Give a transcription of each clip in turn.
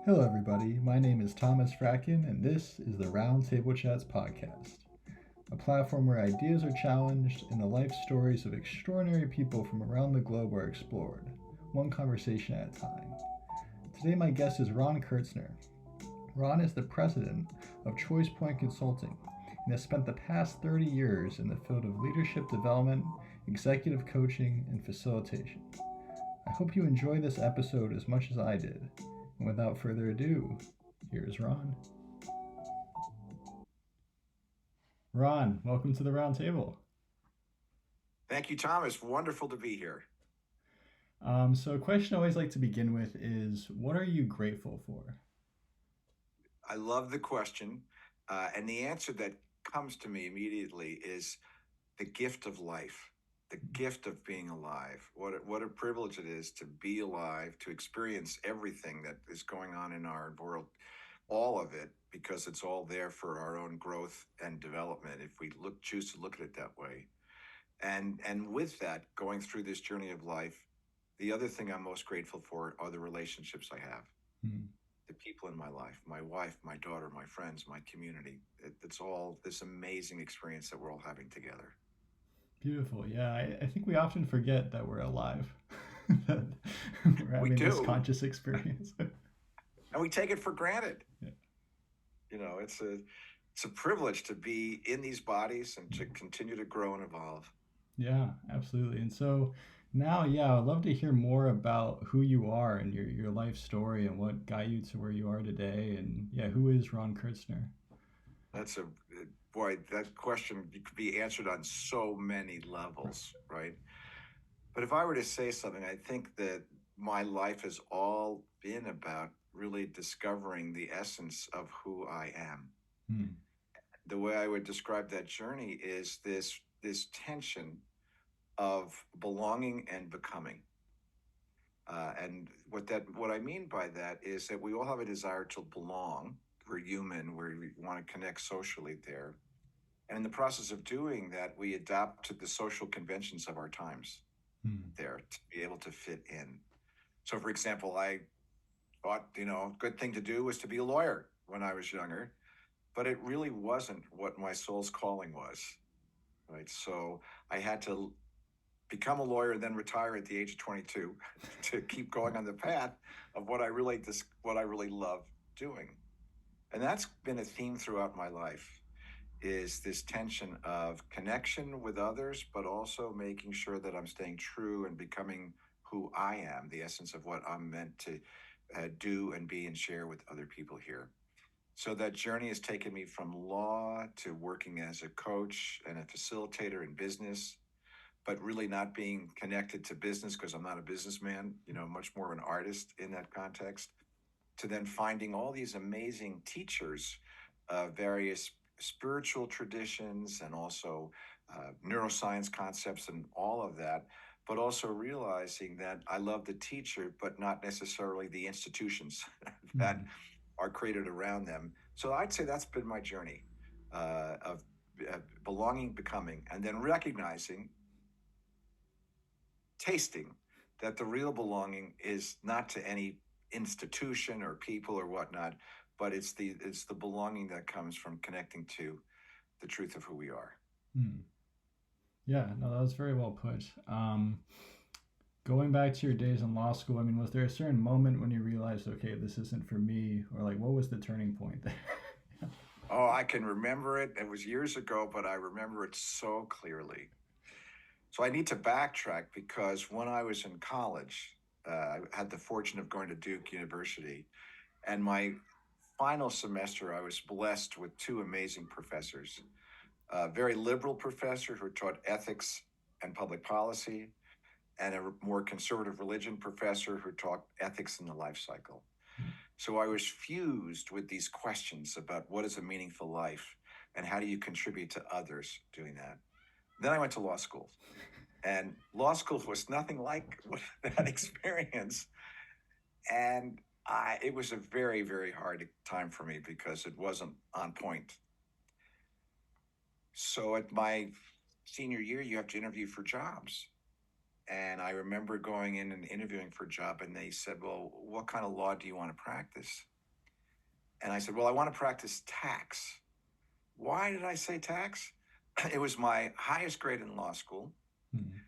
Hello, everybody. My name is Thomas Fracken, and this is the Round Table Chats podcast, a platform where ideas are challenged and the life stories of extraordinary people from around the globe are explored, one conversation at a time. Today, my guest is Ron Kertzner. Ron is the president of ChoicePoint Consulting and has spent the past 30 years in the field of leadership development, executive coaching, and facilitation. I hope you enjoy this episode as much as I did. And without further ado, here's Ron. Ron, welcome to the round table. Thank you, Thomas. Wonderful to be here. So, a question I always like to begin with is what are you grateful for? I love the question. And the answer that comes to me immediately is the gift of life, the gift of being alive. What a privilege it is to be alive, to experience everything that is going on in our world, all of it, because it's all there for our own growth and development if we choose to look at it that way. And with that, going through this journey of life, the other thing I'm most grateful for are the relationships I have. Hmm. The people in my life, my wife, my daughter, my friends, my community. It's all this amazing experience that we're all having together. Beautiful. Yeah, I think we often forget that we're alive, that we're We having this do, conscious experience. and we take it for granted. Yeah. It's a privilege to be in these bodies and to continue to grow and evolve. Yeah, absolutely. And so now, yeah, I'd love to hear more about who you are and your life story and what got you to where you are today. And yeah, who is Ron Kertzner? That's a boy. That question could be answered on so many levels, right? But if I were to say something, I think that my life has all been about really discovering the essence of who I am. Hmm. The way I would describe that journey is this tension of belonging and becoming. And what I mean by that is that we all have a desire to belong. We're human. We want to connect socially there. And in the process of doing that, we adapt to the social conventions of our times Hmm. there to be able to fit in. So, for example, I thought, a good thing to do was to be a lawyer when I was younger, but it really wasn't what my soul's calling was, right? So I had to become a lawyer and then retire at the age of 22 to keep going on the path of what I really love doing. And that's been a theme throughout my life is this tension of connection with others, but also making sure that I'm staying true and becoming who I am, the essence of what I'm meant to do and be and share with other people here. So that journey has taken me from law to working as a coach and a facilitator in business, but really not being connected to business because I'm not a businessman, much more of an artist in that context, to then finding all these amazing teachers, various spiritual traditions, and also neuroscience concepts and all of that, but also realizing that I love the teacher, but not necessarily the institutions that Hmm. are created around them. So I'd say that's been my journey of belonging, becoming, and then recognizing, tasting that the real belonging is not to any institution or people or whatnot, but it's the belonging that comes from connecting to the truth of who we are. Hmm. Yeah, no, that was very well put. Going back to your days in law school, I mean, was there a certain moment when you realized, okay, this isn't for me, or like, what was the turning point there? Oh, I can remember it. It was years ago, but I remember it so clearly. So I need to backtrack because when I was in college, I had the fortune of going to Duke University. And my final semester, I was blessed with two amazing professors. A very liberal professor who taught ethics and public policy, and a more conservative religion professor who taught ethics in the life cycle. So I was fused with these questions about what is a meaningful life and how do you contribute to others doing that. Then I went to law school, and law school was nothing like that experience. And it was a very, very hard time for me because it wasn't on point. So at my senior year, you have to interview for jobs. And I remember going in and interviewing for a job, and they said, "Well, what kind of law do you want to practice?" And I said, well, I want to practice tax. Why did I say tax? It was my highest grade in law school.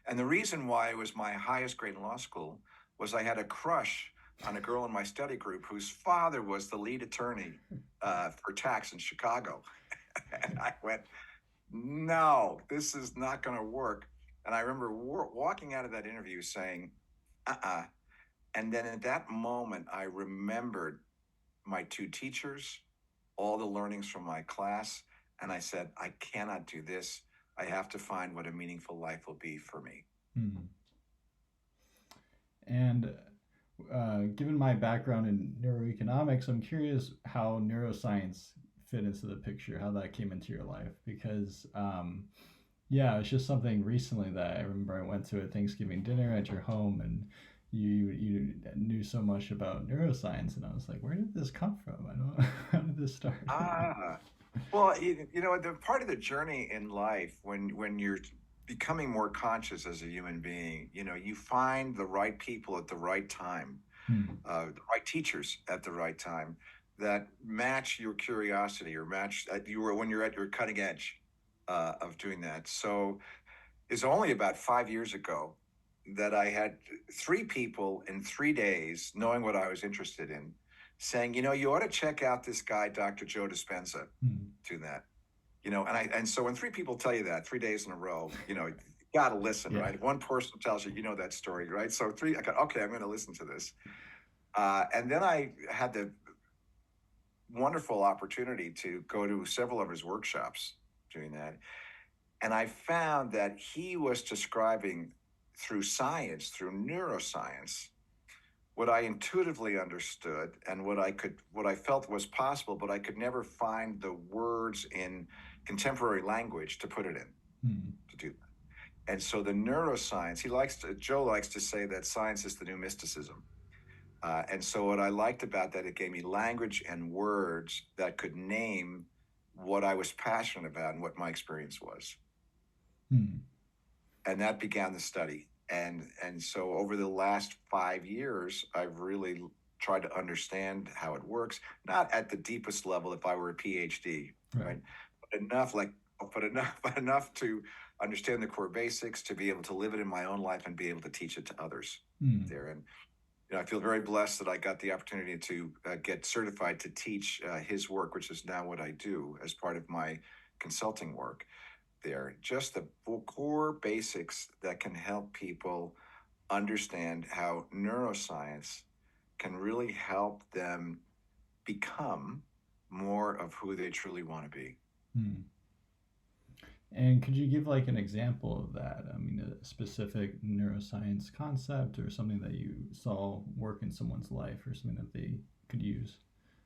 And the reason why it was my highest grade in law school was I had a crush on a girl in my study group whose father was the lead attorney for tax in Chicago. And I went, no, this is not going to work. And I remember walking out of that interview saying, And then at that moment, I remembered my two teachers, all the learnings from my class. And I said, I cannot do this. I have to find what a meaningful life will be for me. And given my background in neuroeconomics, I'm curious how neuroscience fit into the picture, how that came into your life. Because, it's just something recently that I remember I went to a Thanksgiving dinner at your home, and you knew so much about neuroscience, and I was like, where did this come from? I don't how did this start? Well, the part of the journey in life when you're becoming more conscious as a human being, you find the right people at the right time, the right teachers at the right time that match your curiosity or match when you're at your cutting edge of doing that. So it's only about 5 years ago that I had 3 people in 3 days, knowing what I was interested in, saying, you ought to check out this guy, Dr. Joe Dispenza, do that. And so when 3 people tell you that 3 days in a row, you got to listen, right? If one person tells you, that story, right? So 3, I got, okay, I'm going to listen to this. And then I had the wonderful opportunity to go to several of his workshops doing that. And I found that he was describing through science, through neuroscience, what I intuitively understood and what I felt was possible, but I could never find the words in contemporary language to put it in, to do that. And so the neuroscience, Joe likes to say that science is the new mysticism. And so what I liked about that, it gave me language and words that could name what I was passionate about and what my experience was. And that began the study. And so over the last 5 years, I've really tried to understand how it works, not at the deepest level if I were a PhD, right? But enough to understand the core basics, to be able to live it in my own life and be able to teach it to others there. And I feel very blessed that I got the opportunity to get certified to teach his work, which is now what I do as part of my consulting work there. Just the core basics that can help people understand how neuroscience can really help them become more of who they truly want to be. And could you give like an example of that? I mean, a specific neuroscience concept or something that you saw work in someone's life or something that they could use?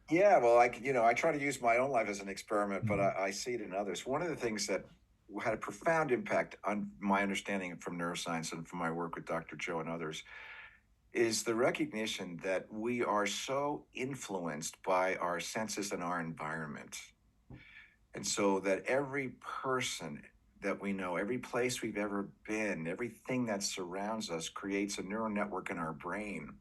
Yeah, well, I try to use my own life as an experiment, but I see it in others. One of the things that had a profound impact on my understanding from neuroscience and from my work with Dr. Joe and others is the recognition that we are so influenced by our senses and our environment. And so that every person that we know, every place we've ever been, everything that surrounds us creates a neural network in our brain,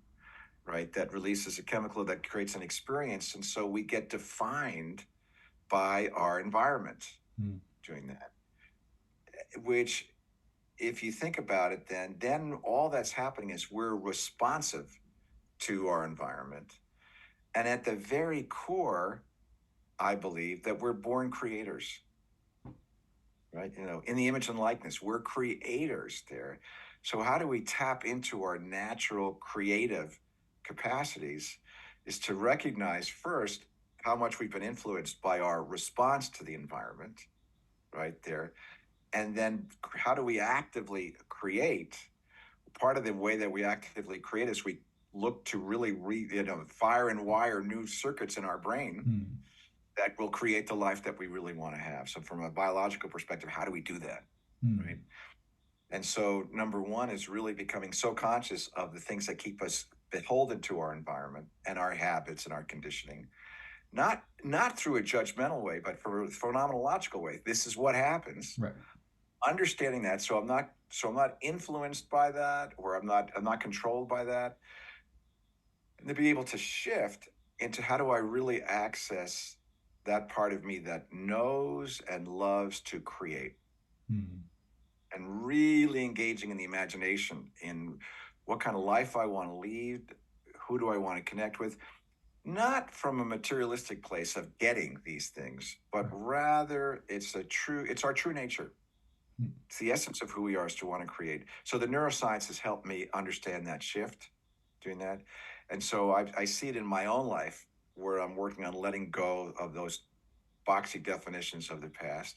right? That releases a chemical that creates an experience. And so we get defined by our environment doing that, which, if you think about it, then all that's happening is we're responsive to our environment. And at the very core, I believe that we're born creators, right? In the image and likeness, we're creators there. So how do we tap into our natural creative capacities is to recognize first how much we've been influenced by our response to the environment, right there. And then how do we actively create? Part of the way that we actively create is we look to really fire and wire new circuits in our brain that will create the life that we really want to have. So from a biological perspective, how do we do that, right? And so number one is really becoming so conscious of the things that keep us beholden to our environment and our habits and our conditioning. Not through a judgmental way, but for a phenomenological way. This is what happens. Right. Understanding that, so I'm not influenced by that, or I'm not controlled by that. And to be able to shift into how do I really access that part of me that knows and loves to create, Hmm. and really engaging in the imagination in what kind of life I want to lead, who do I want to connect with, not from a materialistic place of getting these things, but Right. rather it's our true nature. Hmm. It's the essence of who we are is to want to create. So the neuroscience has helped me understand that shift, doing that. And so I see it in my own life where I'm working on letting go of those boxy definitions of the past.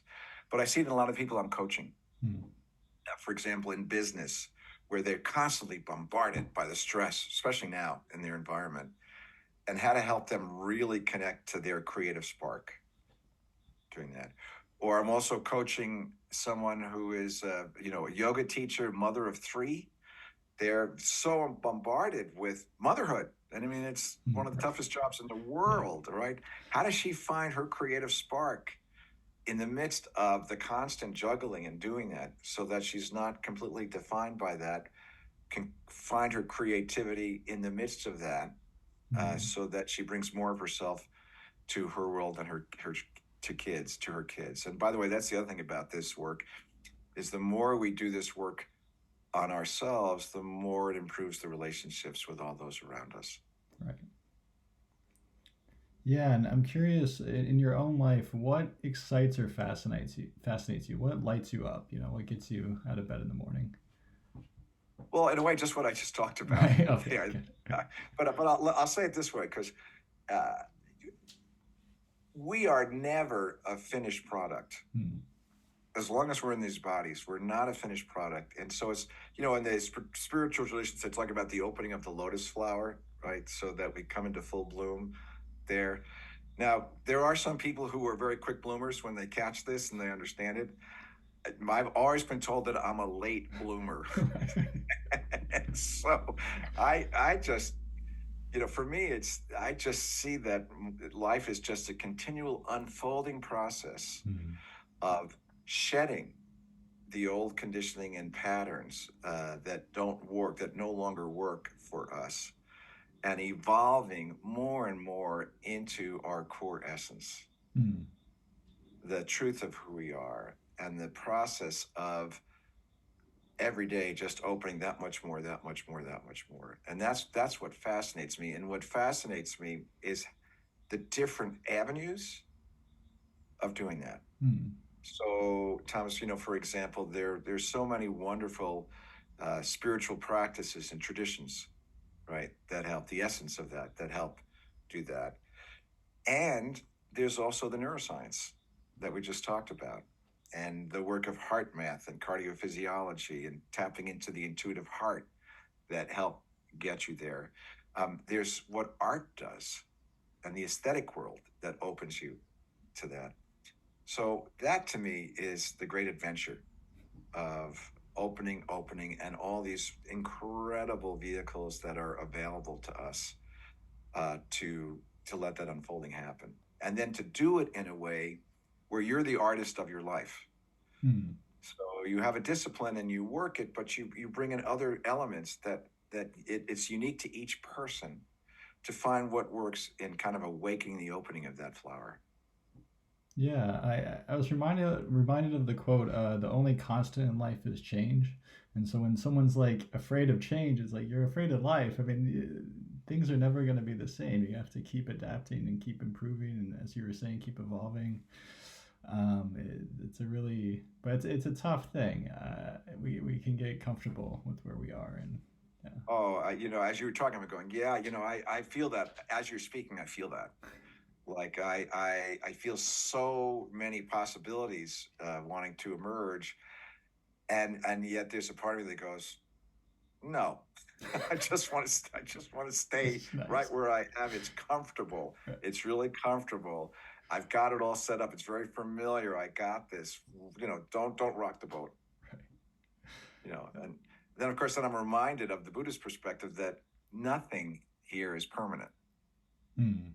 But I see it in a lot of people I'm coaching. Hmm. For example, in business, where they're constantly bombarded by the stress, especially now in their environment, and how to help them really connect to their creative spark doing that. Or I'm also coaching someone who is, a yoga teacher, mother of three. They're so bombarded with motherhood. And I mean, it's Hmm. one of the Right. toughest jobs in the Yeah. world, right? How does she find her creative spark in the midst of the constant juggling and doing that so that she's not completely defined by that, can find her creativity in the midst of that, Hmm. so that she brings more of herself to her world and her to her kids. And by the way, that's the other thing about this work is the more we do this work on ourselves, the more it improves the relationships with all those around us. Right. Yeah, and I'm curious in your own life, what excites or fascinates you? Fascinates you? What lights you up? What gets you out of bed in the morning? Well, in a way, just what I just talked about. Right. Okay. Yeah, Good. but I'll say it this way because uh, we are never a finished product. Hmm. As long as we're in these bodies, we're not a finished product. And so it's, in the spiritual traditions, they talk about the opening of the lotus flower, right? So that we come into full bloom there. Now, there are some people who are very quick bloomers when they catch this and they understand it. I've always been told that I'm a late bloomer. Right. And so I just, for me, I just see that life is just a continual unfolding process Hmm. of shedding the old conditioning and patterns that don't work, that no longer work for us, and evolving more and more into our core essence, Hmm. the truth of who we are, and the process of every day just opening that much more, that much more, that much more. And that's what fascinates me. And what fascinates me is the different avenues of doing that. Hmm. So, Thomas, for example, there's so many wonderful spiritual practices and traditions, right, that help the essence of that help do that. And there's also the neuroscience that we just talked about, and the work of heart math and cardiophysiology and tapping into the intuitive heart that help get you there. There's what art does and the aesthetic world that opens you to that. So that to me is the great adventure of opening, and all these incredible vehicles that are available to us to let that unfolding happen, and then to do it in a way where you're the artist of your life. Hmm. So you have a discipline and you work it, but you bring in other elements it's unique to each person to find what works in kind of awakening the opening of that flower. Yeah, I was reminded of the quote, "The only constant in life is change." And so when someone's like afraid of change, it's like you're afraid of life. I mean, things are never going to be the same. You have to keep adapting and keep improving, and as you were saying, keep evolving. It's a really, but it's a tough thing. We can get comfortable with where we are, and yeah. Oh, as you were talking, I'm going, yeah, I feel that as you're speaking, I feel that. Like I feel so many possibilities wanting to emerge, and yet there's a part of me that goes, no, I just want to stay It's right nice. where I am. It's comfortable. Right. It's really comfortable. I've got it all set up. It's very familiar. I got this. Don't rock the boat. Right. And then of course then I'm reminded of the Buddhist perspective that nothing here is permanent. Hmm.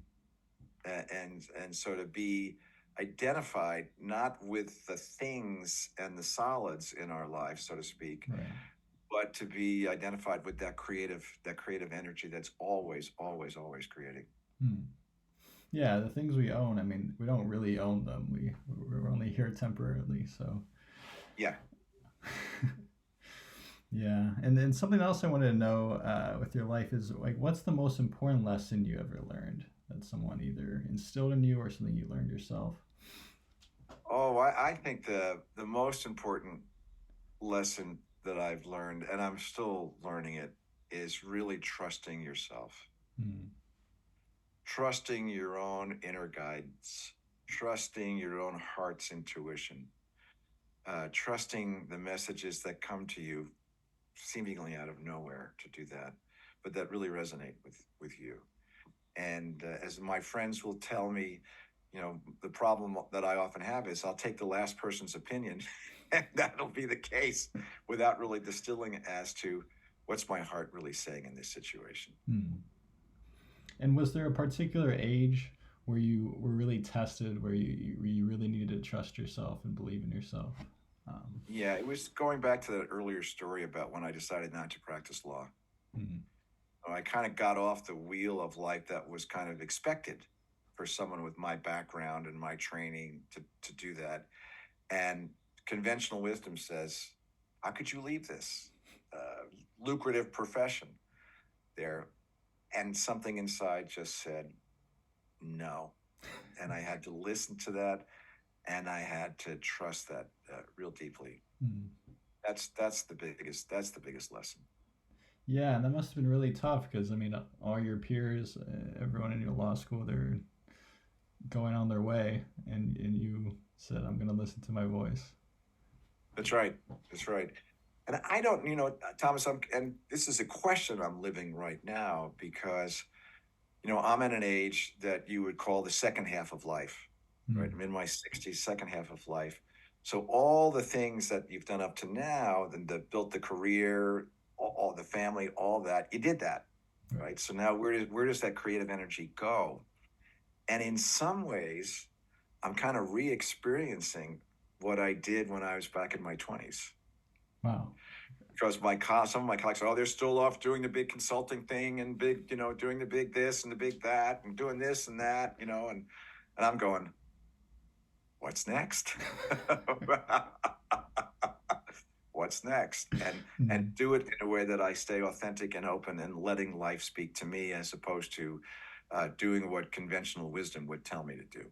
And so to be identified not with the things and the solids in our life, so to speak, Right. but to be identified with that creative energy that's always creating. Hmm. Yeah, the things we own, I mean, we don't really own them. We're only here temporarily, so Yeah. yeah. And then something else I wanted to know with your life is like, what's the most important lesson you ever learned that someone either instilled in you or something you learned yourself? Oh, I think the most important lesson that I've learned, and I'm still learning it, is really trusting yourself, Hmm. trusting your own inner guidance, trusting your own heart's intuition, trusting the messages that come to you seemingly out of nowhere to do that, but that really resonate with you. And as my friends will tell me, the problem that I often have is I'll take the last person's opinion, and that'll be the case without really distilling as to what's my heart really saying in this situation. Hmm. And was there a particular age where you were really tested, where you really needed to trust yourself and believe in yourself? Yeah, it was going back to that earlier story about when I decided not to practice law. Hmm. I kind of got off the wheel of life that was kind of expected for someone with my background and my training to do that. And conventional wisdom says, how could you leave this lucrative profession there? And something inside just said, no. And I had to listen to that, and I had to trust that real deeply. Hmm. That's the biggest lesson. Yeah, and that must have been really tough because I mean, all your peers, everyone in your law school, they're going on their way, and you said, "I'm going to listen to my voice." That's right. That's right. And I don't, Thomas, and this is a question I'm living right now because, I'm at an age that you would call the second half of life, right? Hmm. I'm in my 60s, second half of life. So all the things that you've done up to now, built the career, all the family, all that, you did that, Right. right? So now where does that creative energy go? And in some ways, I'm kind of re-experiencing what I did when I was back in my 20s. Wow. Because some of my colleagues, they're still off doing the big consulting thing and big, doing the big this and the big that and doing this and that, and I'm going, what's next? What's next? And Hmm. do it in a way that I stay authentic and open and letting life speak to me as opposed to doing what conventional wisdom would tell me to do.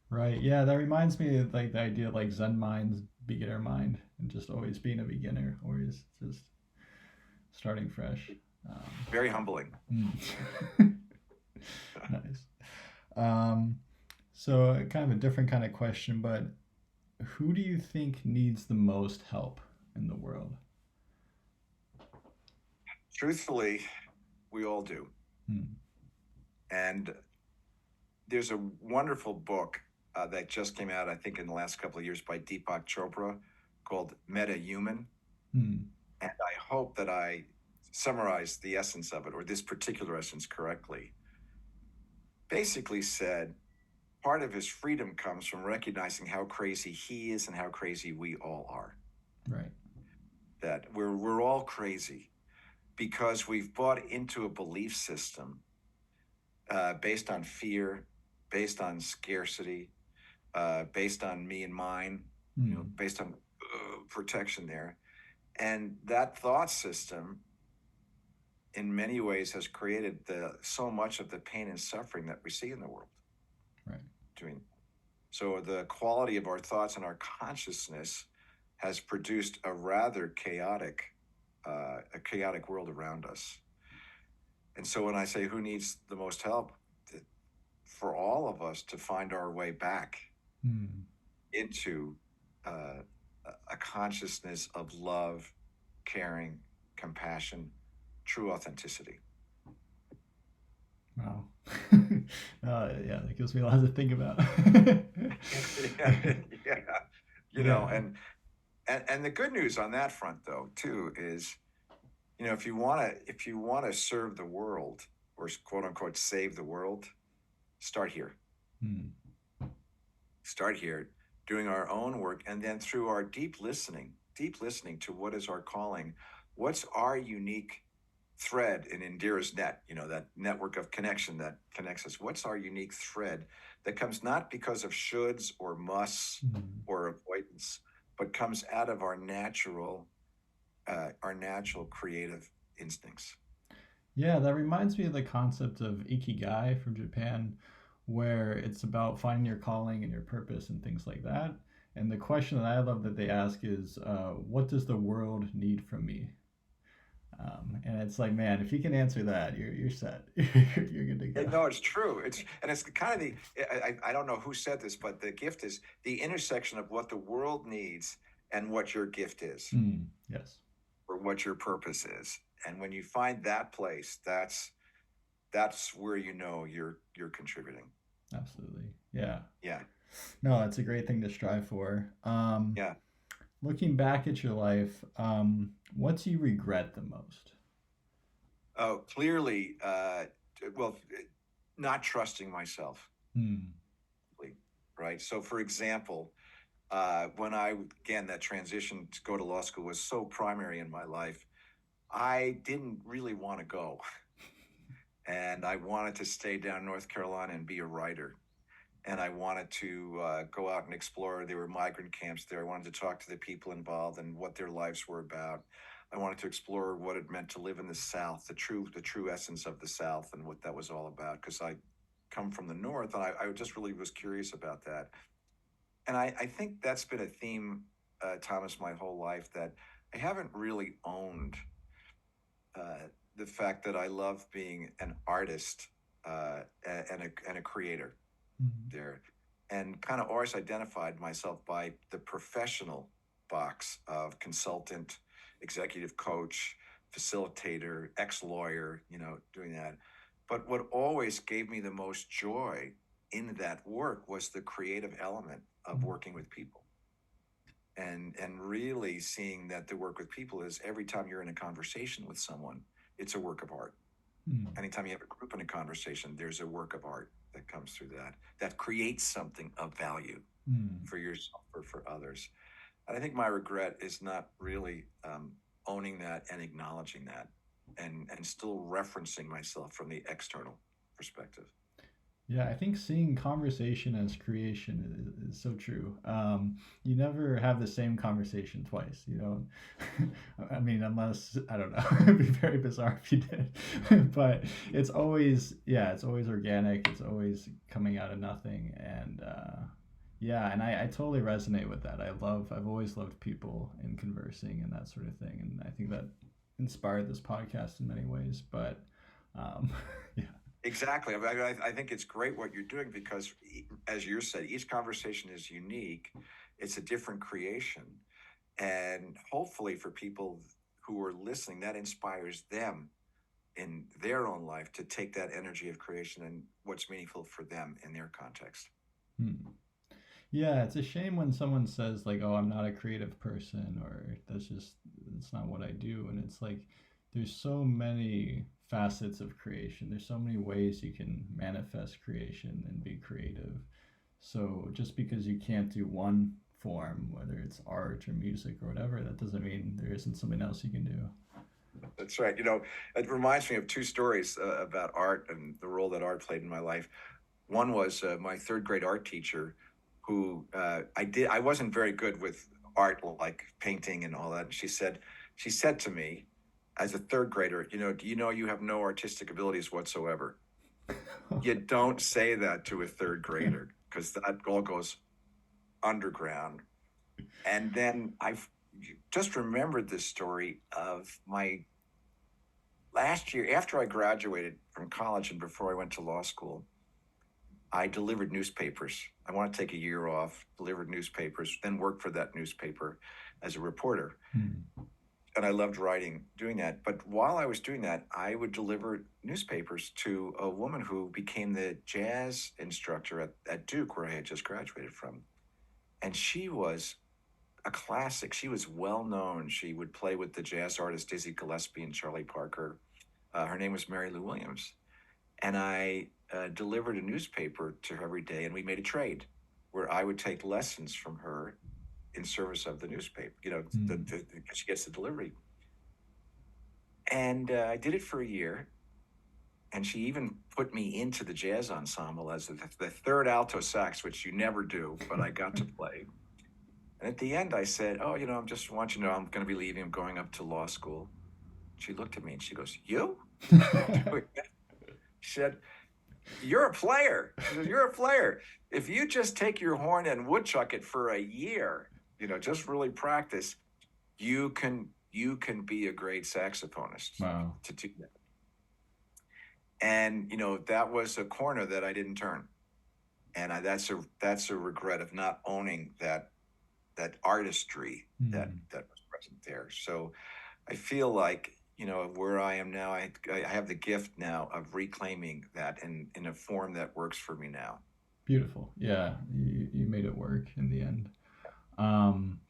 Right. Yeah, that reminds me of like the idea of like Zen mind, beginner mind, and just always being a beginner, always just starting fresh. Um, Very humbling. Nice. Um, so kind of a different kind of question, but who do you think needs the most help in the world? Truthfully, we all do. Hmm. And there's a wonderful book that just came out, I think, in the last couple of years by Deepak Chopra called Meta Human. Hmm. And I hope that I summarized the essence of it, or this particular essence, correctly. Basically said part of his freedom comes from recognizing how crazy he is and how crazy we all are. Right. That we're all crazy because we've bought into a belief system based on fear, based on scarcity, based on me and mine, Hmm. based on protection there. And that thought system, in many ways, has created so much of the pain and suffering that we see in the world. Right. Doing so, the quality of our thoughts and our consciousness has produced a chaotic world around us. And so, when I say who needs the most help, for all of us to find our way back Hmm. into uh, a consciousness of love, caring, compassion, true authenticity. Wow. Yeah, that gives me a lot to think about. Yeah, yeah. Yeah. And the good news on that front, though, too, is if you want to serve the world or quote unquote save the world, start here. Hmm. Start here, doing our own work, and then through our deep listening to what is our calling, what's our unique thread in Indira's net, that network of connection that connects us. What's our unique thread that comes not because of shoulds or musts or avoidance, but comes out of our natural creative instincts. Yeah, that reminds me of the concept of ikigai from Japan, where it's about finding your calling and your purpose and things like that. And the question that I love that they ask is, what does the world need from me? And it's like, man, if you can answer that, you're set. You're good to go. No, it's true. It's kind of I don't know who said this, but the gift is the intersection of what the world needs and what your gift is, Yes. or what your purpose is. And when you find that place, that's where you're contributing. Absolutely. Yeah. Yeah. No, that's a great thing to strive for. Yeah. Looking back at your life, what do you regret the most? Oh, clearly, well, not trusting myself, right? So, for example, when that transition to go to law school was so primary in my life, I didn't really want to go. And I wanted to stay down in North Carolina and be a writer. And I wanted to go out and explore. There were migrant camps there. I wanted to talk to the people involved and what their lives were about. I wanted to explore what it meant to live in the South, the true essence of the South, and what that was all about. Because I come from the North, and I just really was curious about that. And I think that's been a theme, Thomas, my whole life, that I haven't really owned the fact that I love being an artist and a creator there, and kind of always identified myself by the professional box of consultant, executive coach, facilitator, ex-lawyer, doing that. But what always gave me the most joy in that work was the creative element of working with people. And really seeing that the work with people is every time you're in a conversation with someone, it's a work of art. Anytime you have a group in a conversation, there's a work of art that comes through that creates something of value for yourself or for others. And I think my regret is not really owning that and acknowledging that and still referencing myself from the external perspective. Yeah, I think seeing conversation as creation is so true. You never have the same conversation twice, I mean, unless, I don't know, it'd be very bizarre if you did. But it's always organic. It's always coming out of nothing. And and I totally resonate with that. I've always loved people and conversing and that sort of thing. And I think that inspired this podcast in many ways. But yeah. Exactly. I think it's great what you're doing because, as you said, each conversation is unique. It's a different creation. And hopefully for people who are listening, that inspires them in their own life to take that energy of creation and what's meaningful for them in their context. Yeah, it's a shame when someone says like, "Oh, I'm not a creative person," or that's not what I do. And it's like, there's so many facets of creation. There's so many ways you can manifest creation and be creative. So just because you can't do one form, whether it's art or music or whatever, that doesn't mean there isn't something else you can do. That's right. It reminds me of two stories about art and the role that art played in my life. One was my third grade art teacher, who I wasn't very good with art, like painting and all that. She said to me, as a third grader, do you know you have no artistic abilities whatsoever? You don't say that to a third grader because that all goes underground. And then I just remembered this story of my last year after I graduated from college and before I went to law school. I delivered newspapers. I wanted to take a year off, delivered newspapers, then worked for that newspaper as a reporter. And I loved doing that. But while I was doing that, I would deliver newspapers to a woman who became the jazz instructor at Duke, where I had just graduated from. And she was a classic. She was well known. She would play with the jazz artists Dizzy Gillespie and Charlie Parker. Her name was Mary Lou Williams. And I delivered a newspaper to her every day, and we made a trade where I would take lessons from her in service of the newspaper, she gets the delivery. And I did it for a year. And she even put me into the jazz ensemble as the third alto sax, which you never do, but I got to play. And at the end, I said, "Oh, I'm just want you to know I'm going to be leaving. I'm going up to law school." She looked at me and she goes, "You?" She said, "You're a player." She said, "You're a player. If you just take your horn and woodchuck it for a year, just really practice, you can be a great saxophonist Wow. to do that." And that was a corner that I didn't turn, and that's a regret of not owning that artistry that was present there. So I feel like where I am now, I have the gift now of reclaiming that in a form that works for me now. Beautiful. Yeah, you made it work in the end. Um,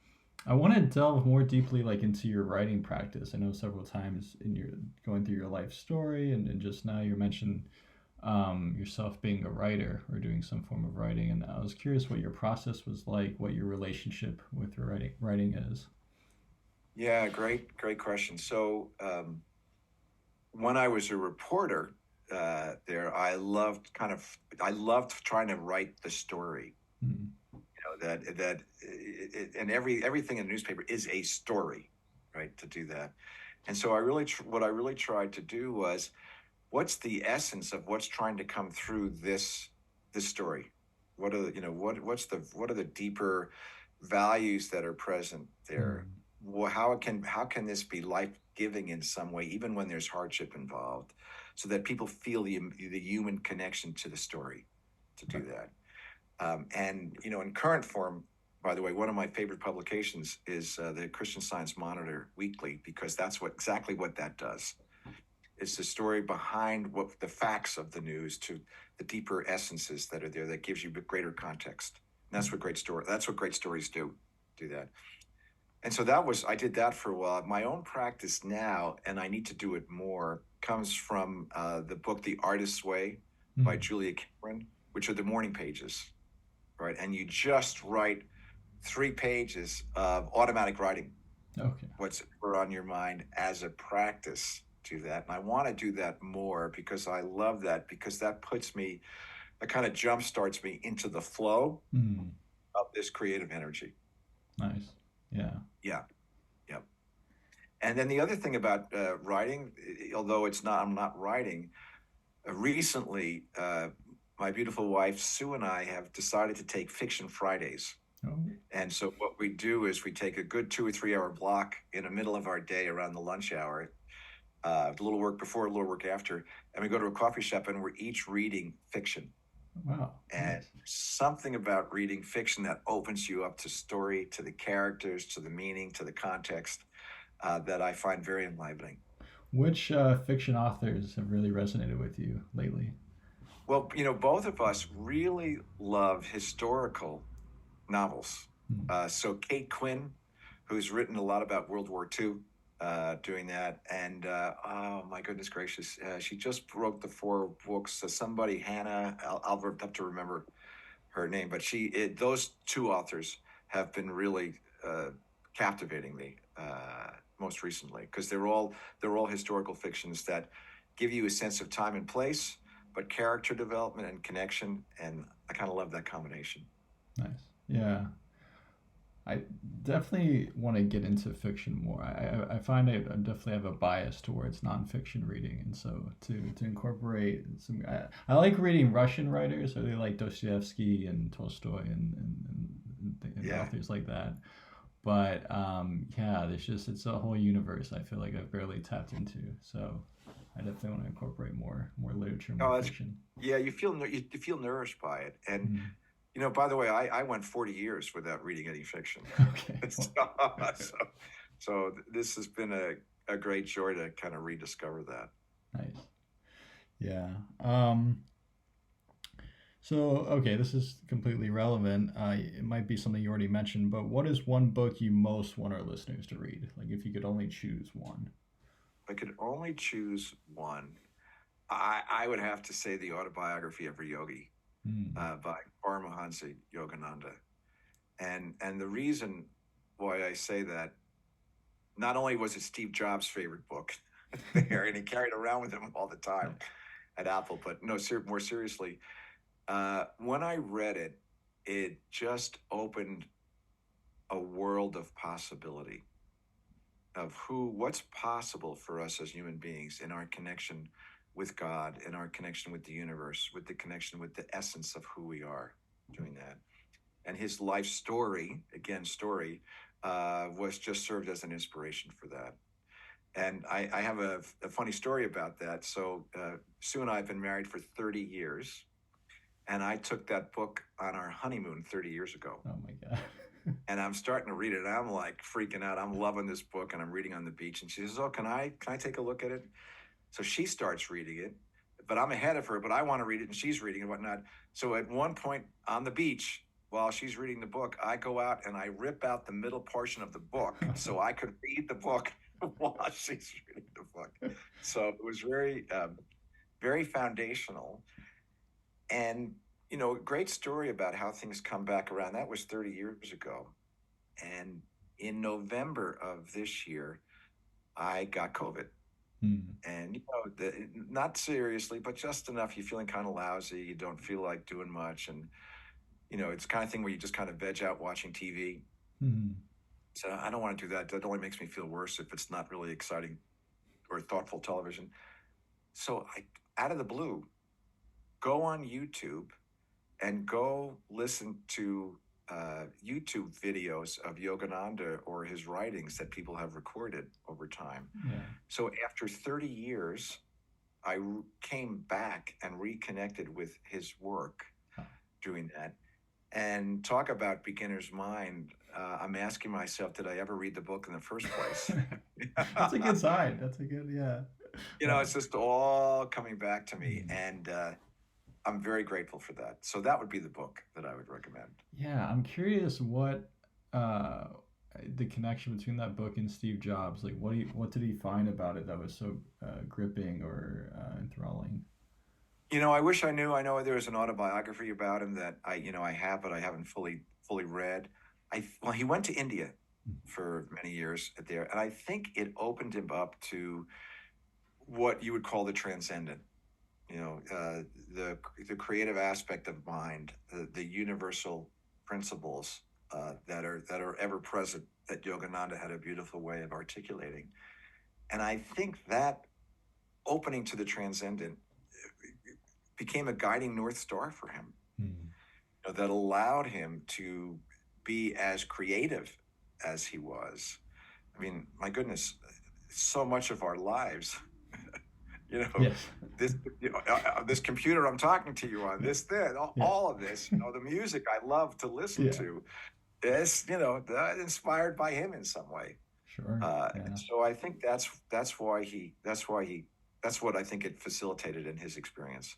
I want to delve more deeply like into your writing practice. I know several times in your going through your life story and just now you mentioned yourself being a writer or doing some form of writing, and I was curious what your process was like, what your relationship with your writing is. Yeah, great question. So when I was a reporter there, I loved trying to write the story. Mm. And everything in the newspaper is a story, right? To do that, and so what I really tried to do was, what's the essence of what's trying to come through this story? What are the, what are the deeper values that are present there? Mm. Well, how can this be life giving in some way, even when there's hardship involved, so that people feel the human connection to the story to do Right. that. And in current form, by the way, one of my favorite publications is the Christian Science Monitor Weekly, because that's exactly what that does. It's the story behind what the facts of the news to the deeper essences that are there that gives you greater context. And Mm. that's what great stories do that. And so I did that for a while. My own practice now, and I need to do it more, comes from the book The Artist's Way by Mm. Julia Cameron, which are the morning pages, right? And you just write 3 pages of automatic writing, Okay. what's ever on your mind as a practice to that. And I want to do that more because I love that, because that kind of jump starts me into the flow Mm. of this creative energy. Nice. Yeah. Yeah. Yeah. And then the other thing about writing, although I'm not writing, recently, my beautiful wife, Sue, and I have decided to take Fiction Fridays. Oh. And so what we do is we take a good 2 or 3 hour block in the middle of our day around the lunch hour, a little work before, a little work after, and we go to a coffee shop and we're each reading fiction. Wow. And Nice. something about reading fiction that opens you up to story, to the characters, to the meaning, to the context, that I find very enlivening. Which fiction authors have really resonated with you lately? Well, both of us really love historical novels. Mm. So Kate Quinn, who's written a lot about World War II, doing that, and oh my goodness gracious, she just wrote the 4 books. Somebody Hannah, I'll have to remember her name, but those two authors have been really captivating me most recently, because they're all historical fictions that give you a sense of time and place, but character development and connection, and I kind of love that combination. Nice. Yeah. I definitely want to get into fiction more. I find I definitely have a bias towards nonfiction reading, and so to incorporate some, I like reading Russian writers. I really like Dostoevsky and Tolstoy and Yeah. authors like that. But yeah, it's a whole universe. I feel like I've barely tapped into. So I definitely want to incorporate more literature, more Oh, fiction. yeah. You feel nourished by it, and Mm. by the way, I went 40 years without reading any fiction. Okay. so, Well, so, this has been a great joy to kind of rediscover that. nice. Yeah. So, okay, this is completely relevant. It might be something you already mentioned, but what is one book you most want our listeners to read? Like, if you could only choose one. If I could only choose one, I would have to say the autobiography of a yogi, Hmm. by Paramahansa Yogananda. And the reason why I say that, not only was it Steve Jobs' favorite book, there, and he carried around with him all the time at Apple. But no, more seriously, when I read it, it just opened a world of possibility of what's possible for us as human beings in our connection with God, in our connection with the universe, with the connection with the essence of who we are doing that. And his life story, was just served as an inspiration for that. And I have a funny story about that. So Sue and I have been married for 30 years. And I took that book on our honeymoon 30 years ago. Oh my God. And I'm starting to read it. And I'm like freaking out. I'm loving this book, and I'm reading on the beach. And she says, "Oh, can I take a look at it?" So she starts reading it, but I'm ahead of her, but I want to read it, and she's reading and whatnot. So at one point on the beach, while she's reading the book, I go out and I rip out the middle portion of the book so I could read the book while she's reading the book. So it was very, very foundational. And, great story about how things come back around. That was 30 years ago. And in November of this year, I got COVID. And, not seriously, but just enough. You're feeling kind of lousy. You don't feel like doing much. And, it's the kind of thing where you just kind of veg out watching TV. So I don't want to do that. That only makes me feel worse if it's not really exciting or thoughtful television. So I, out of the blue, go on YouTube and go listen to YouTube videos of Yogananda or his writings that people have recorded over time. Yeah. So after 30 years, I came back and reconnected with his work doing that. And talk about beginner's mind. I'm asking myself, did I ever read the book in the first place? That's a good sign. That's a good, yeah. It's just all coming back to me. And I'm very grateful for that. So that would be the book that I would recommend. Yeah, I'm curious what the connection between that book and Steve Jobs. Like, what did he find about it that was so gripping or enthralling? I wish I knew. I know there's an autobiography about him that I have, but I haven't fully read. He went to India for many years there, and I think it opened him up to what you would call the transcendent. The creative aspect of mind, the universal principles that are ever present, that Yogananda had a beautiful way of articulating. And I think that opening to the transcendent became a guiding North Star for him, that allowed him to be as creative as he was. I mean, my goodness, so much of our lives, Yes. this computer I'm talking to you on, all of this, the music I love to listen to, is, inspired by him in some way. Sure. So I think that's what I think it facilitated in his experience.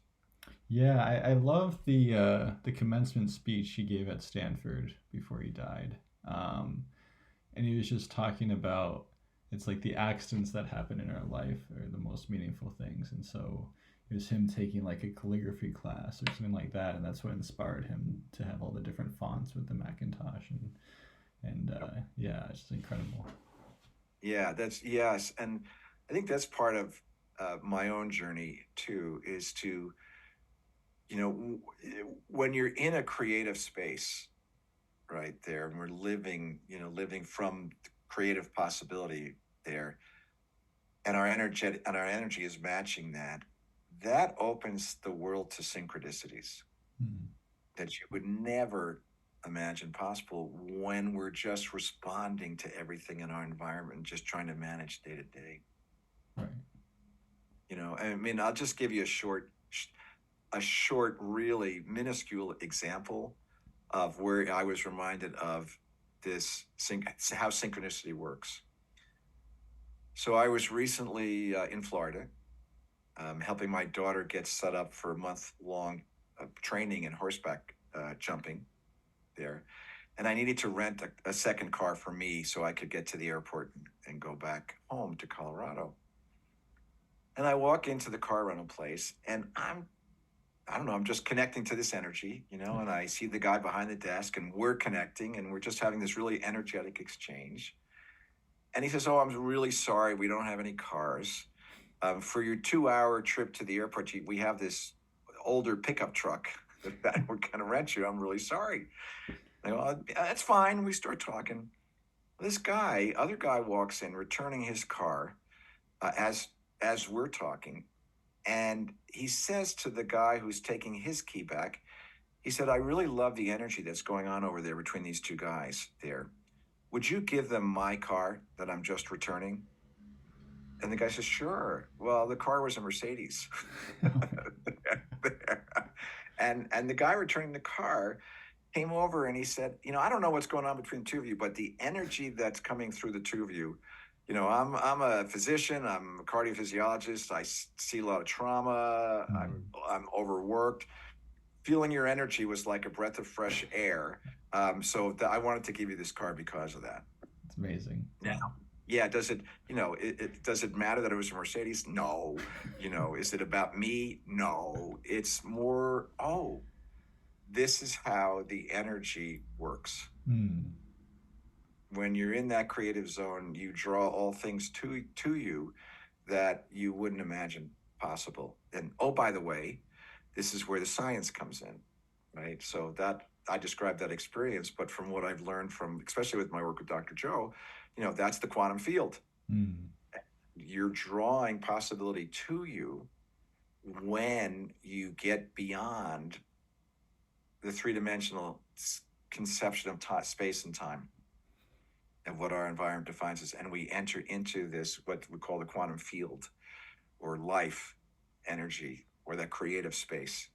Yeah, I love the commencement speech he gave at Stanford before he died. And he was just talking about, it's like the accidents that happen in our life are the most meaningful things. And so it was him taking like a calligraphy class or something like that, and that's what inspired him to have all the different fonts with the Macintosh, and yeah, it's just incredible. Yeah, yes, and I think that's part of my own journey too, is to, when you're in a creative space, right there, and we're living from creative possibility there, and our energy is matching that opens the world to synchronicities that you would never imagine possible when we're just responding to everything in our environment, just trying to manage day to day. Right. I mean, I'll just give you a short, really minuscule example of where I was reminded of this, how synchronicity works. So I was recently in Florida, helping my daughter get set up for a month-long training in horseback jumping there. And I needed to rent a second car for me so I could get to the airport and go back home to Colorado. And I walk into the car rental place, and I don't know, I'm just connecting to this energy, and I see the guy behind the desk, and we're connecting, and we're just having this really energetic exchange. And he says, "Oh, I'm really sorry, we don't have any cars. For your 2-hour trip to the airport, we have this older pickup truck that we're going to rent you. I'm really sorry. They go, that's fine. We start talking. This other guy walks in, returning his car as we're talking. And he says to the guy who's taking his key back, he said, I really love the energy that's going on over there between these two guys there. Would you give them my car that I'm just returning? And the guy says, sure. Well, the car was a Mercedes. And the guy returning the car came over and he said, I don't know what's going on between the two of you, but the energy that's coming through the two of you, I'm a physician, I'm a cardiophysiologist, I see a lot of trauma, I'm overworked. Feeling your energy was like a breath of fresh air. So I wanted to give you this car because of that. It's amazing. Yeah. Does it, does it matter that it was a Mercedes? No. Is it about me? No. It's more, this is how the energy works. When you're in that creative zone, you draw all things to you that you wouldn't imagine possible. And by the way, this is where the science comes in, right? So that I described that experience, but from what I've learned from, especially with my work with Dr. Joe, that's the quantum field. You're drawing possibility to you when you get beyond the three-dimensional conception of space and time and what our environment defines us, and we enter into this, what we call the quantum field or life energy or that creative space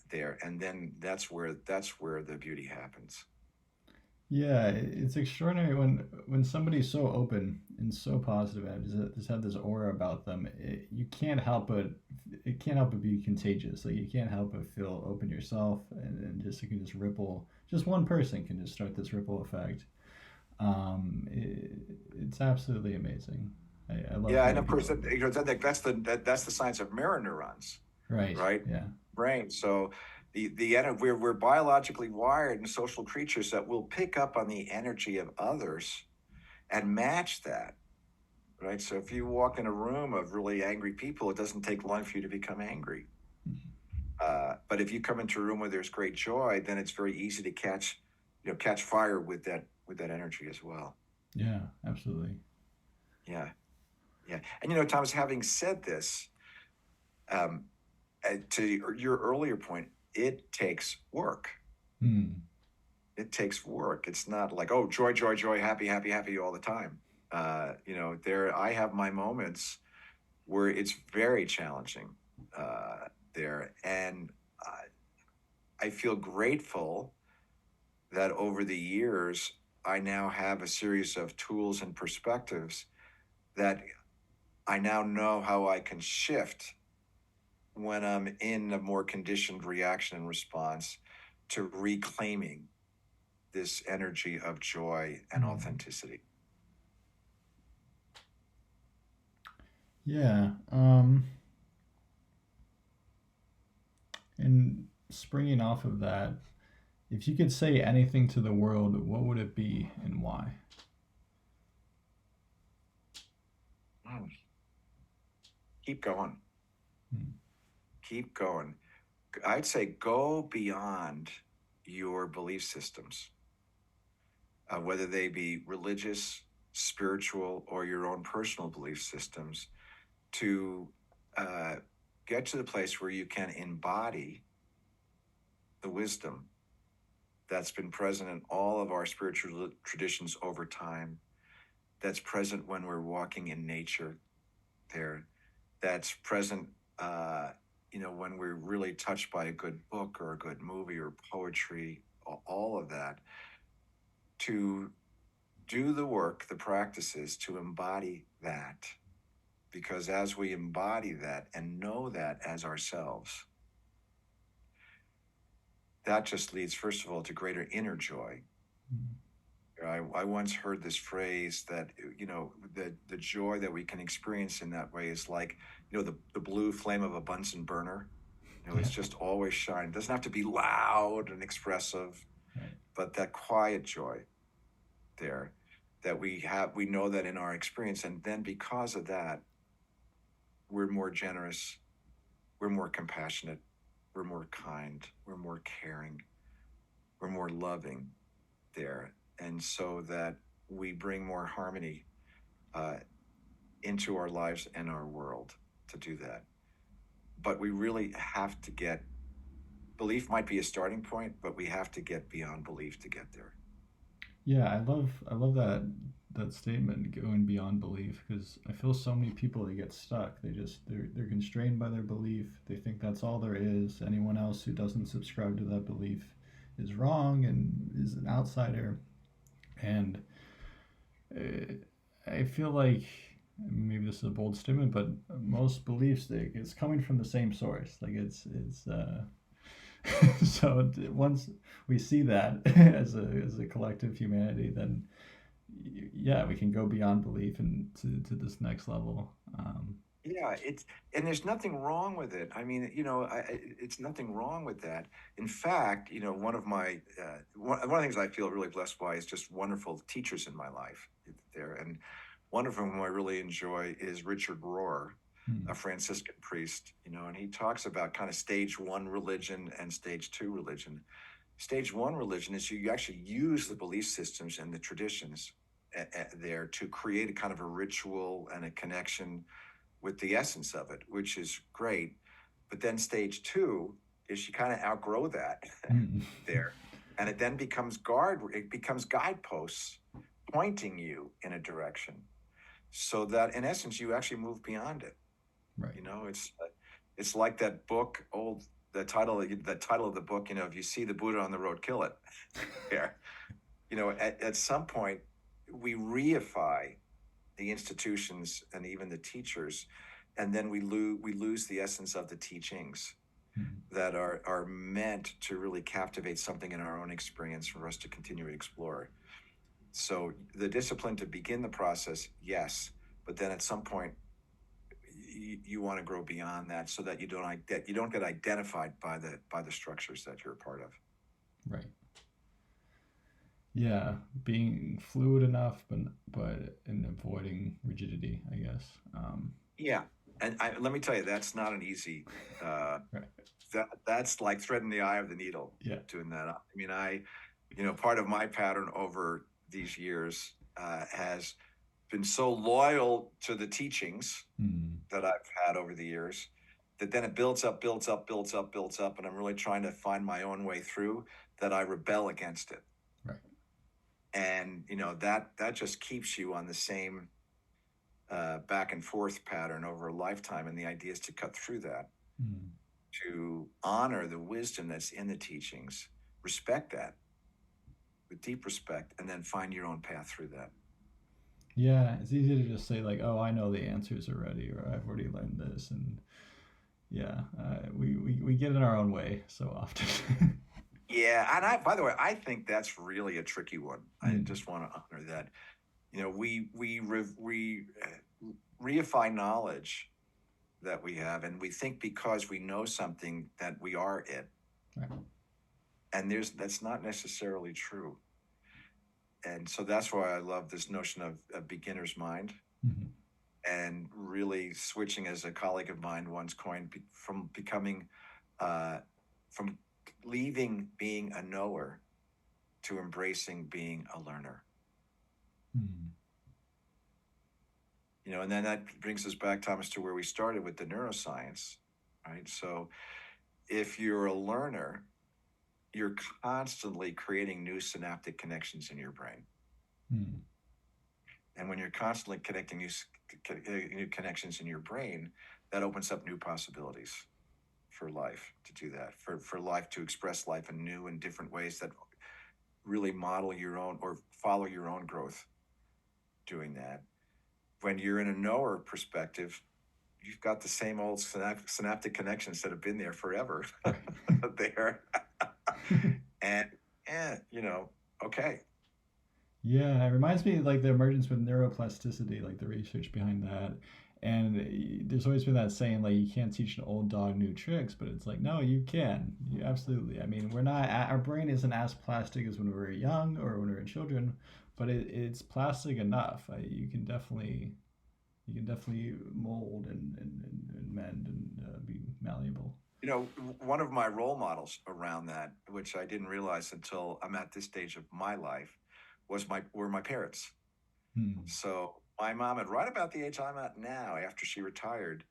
there. And then that's where the beauty happens. Yeah, it's extraordinary when somebody's so open and so positive and just have this aura about them. It can't help but be contagious. Like you can't help but feel open yourself, and just it can just ripple. Just one person can just start this ripple effect. It's absolutely amazing. I love. Yeah, and of course that's the science of mirror neurons. Right. Yeah. Brain. So we're biologically wired and social creatures that will pick up on the energy of others and match that, right? So if you walk in a room of really angry people, it doesn't take long for you to become angry. But if you come into a room where there's great joy, then it's very easy to catch fire with that energy as well. Yeah, absolutely. Yeah. And Thomas, having said this, to your earlier point, it takes work. It takes work. It's not like, joy, joy, joy, happy, happy, happy all the time. I have my moments where it's very challenging there. And I feel grateful that over the years, I now have a series of tools and perspectives that I now know how I can shift when I'm in a more conditioned reaction and response to reclaiming this energy of joy and authenticity. Yeah. And springing off of that, if you could say anything to the world, what would it be and why? Keep going. Keep going. I'd say go beyond your belief systems, whether they be religious, spiritual, or your own personal belief systems, to get to the place where you can embody the wisdom that's been present in all of our spiritual traditions over time, that's present when we're walking in nature there, that's present when we're really touched by a good book or a good movie or poetry, all of that, to do the work, the practices to embody that. Because as we embody that and know that as ourselves, that just leads, first of all, to greater inner joy. I once heard this phrase that, the joy that we can experience in that way is like, the blue flame of a Bunsen burner. It's just always shining. It doesn't have to be loud and expressive, but that quiet joy there that we know that in our experience. And then because of that, we're more generous, we're more compassionate, we're more kind, we're more caring, we're more loving there. And so that we bring more harmony uh, into our lives and our world to do that. But we really have to get, belief might be a starting point, but we have to get beyond belief to get there. Yeah, I love that statement, going beyond belief, because I feel so many people, they get stuck. They're constrained by their belief. They think that's all there is. Anyone else who doesn't subscribe to that belief is wrong and is an outsider. And uh, I feel like, maybe this is a bold statement, but most beliefs, it's coming from the same source. Like it's so once we see that as a collective humanity, then yeah, we can go beyond belief and to this next level. Yeah, and there's nothing wrong with it. I mean, it's nothing wrong with that. In fact, one of the things I feel really blessed by is just wonderful teachers in my life there, and one of whom I really enjoy is Richard Rohr, Hmm. a Franciscan priest. And he talks about kind of stage one religion and stage two religion. Stage one religion is you actually use the belief systems and the traditions there to create a kind of a ritual and a connection with the essence of it, which is great. But then stage two is you kind of outgrow that Hmm. there. And it becomes guideposts pointing you in a direction so that in essence you actually move beyond it. Right. It's like that book, the title of the book, if you see the Buddha on the road, kill it. Yeah. At some point we reify the institutions and even the teachers, and then we lose the essence of the teachings Hmm. that are meant to really captivate something in our own experience for us to continue to explore. So the discipline to begin the process, yes, but then at some point you want to grow beyond that so that you don't get identified by the structures that you're a part of. Right. Yeah, being fluid enough, but in avoiding rigidity, I guess. Yeah, and let me tell you, that's not an easy. Right. That's like threading the eye of the needle. Yeah. Doing that. I mean, part of my pattern over these years has been so loyal to the teachings Hmm. that I've had over the years that then it builds up, builds up, builds up, builds up, and I'm really trying to find my own way through that. I rebel against it, Right. and that just keeps you on the same back and forth pattern over a lifetime. And the idea is to cut through that, Hmm. to honor the wisdom that's in the teachings, respect that with deep respect, and then find your own path through that. Yeah, it's easy to just say like, "Oh, I know the answers already," or "I've already learned this," and yeah, we get in our own way so often. Yeah, and by the way, I think that's really a tricky one. I Hmm. just want to honor that. We reify knowledge that we have, and we think because we know something that we are it, Right. and that's not necessarily true. And so that's why I love this notion of a beginner's mind, Hmm. and really switching, as a colleague of mine once coined, from becoming, uh, from leaving being a knower to embracing being a learner. Hmm. And then that brings us back, Thomas, to where we started with the neuroscience, right? So if you're a learner, you're constantly creating new synaptic connections in your brain. Hmm. And when you're constantly connecting new connections in your brain, that opens up new possibilities for life to do that, for life to express life in new and different ways that really model your own or follow your own growth doing that. When you're in a knower perspective, you've got the same old synaptic connections that have been there forever. Right. There. And, okay. Yeah, it reminds me like the emergence with neuroplasticity, like the research behind that. And there's always been that saying like you can't teach an old dog new tricks, but it's like no, you can. You absolutely. I mean, our brain isn't as plastic as when we were young or when we were children, but it's plastic enough. You can definitely You can definitely mold and mend and be malleable. You know, one of my role models around that, which I didn't realize until I'm at this stage of my life, were my parents. Hmm. So my mom, at right about the age I'm at now, after she retired,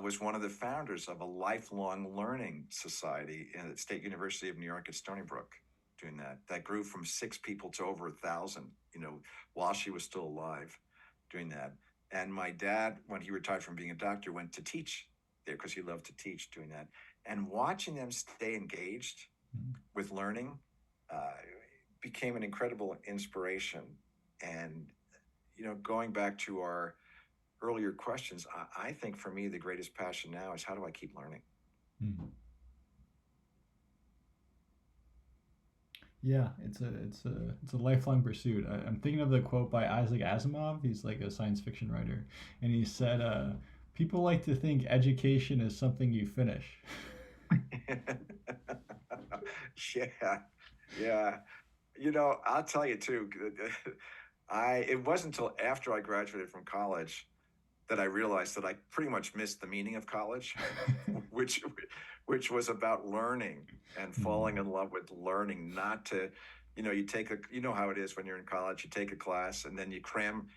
was one of the founders of a lifelong learning society at State University of New York at Stony Brook. Doing that grew from 6 people to over 1,000. While she was still alive, doing that. And my dad, when he retired from being a doctor, went to teach there because he loved to teach. Doing that, and watching them stay engaged Hmm. with learning uh, became an incredible inspiration. And going back to our earlier questions, I think for me, the greatest passion now is how do I keep learning? Hmm. Yeah, it's a lifelong pursuit. I'm thinking of the quote by Isaac Asimov. He's like a science fiction writer, and he said, "People like to think education is something you finish." Yeah, yeah. I'll tell you too. It wasn't until after I graduated from college that I realized that I pretty much missed the meaning of college, which which was about learning and falling Hmm. in love with learning. Not to, you know how it is when you're in college. You take a class and then you cram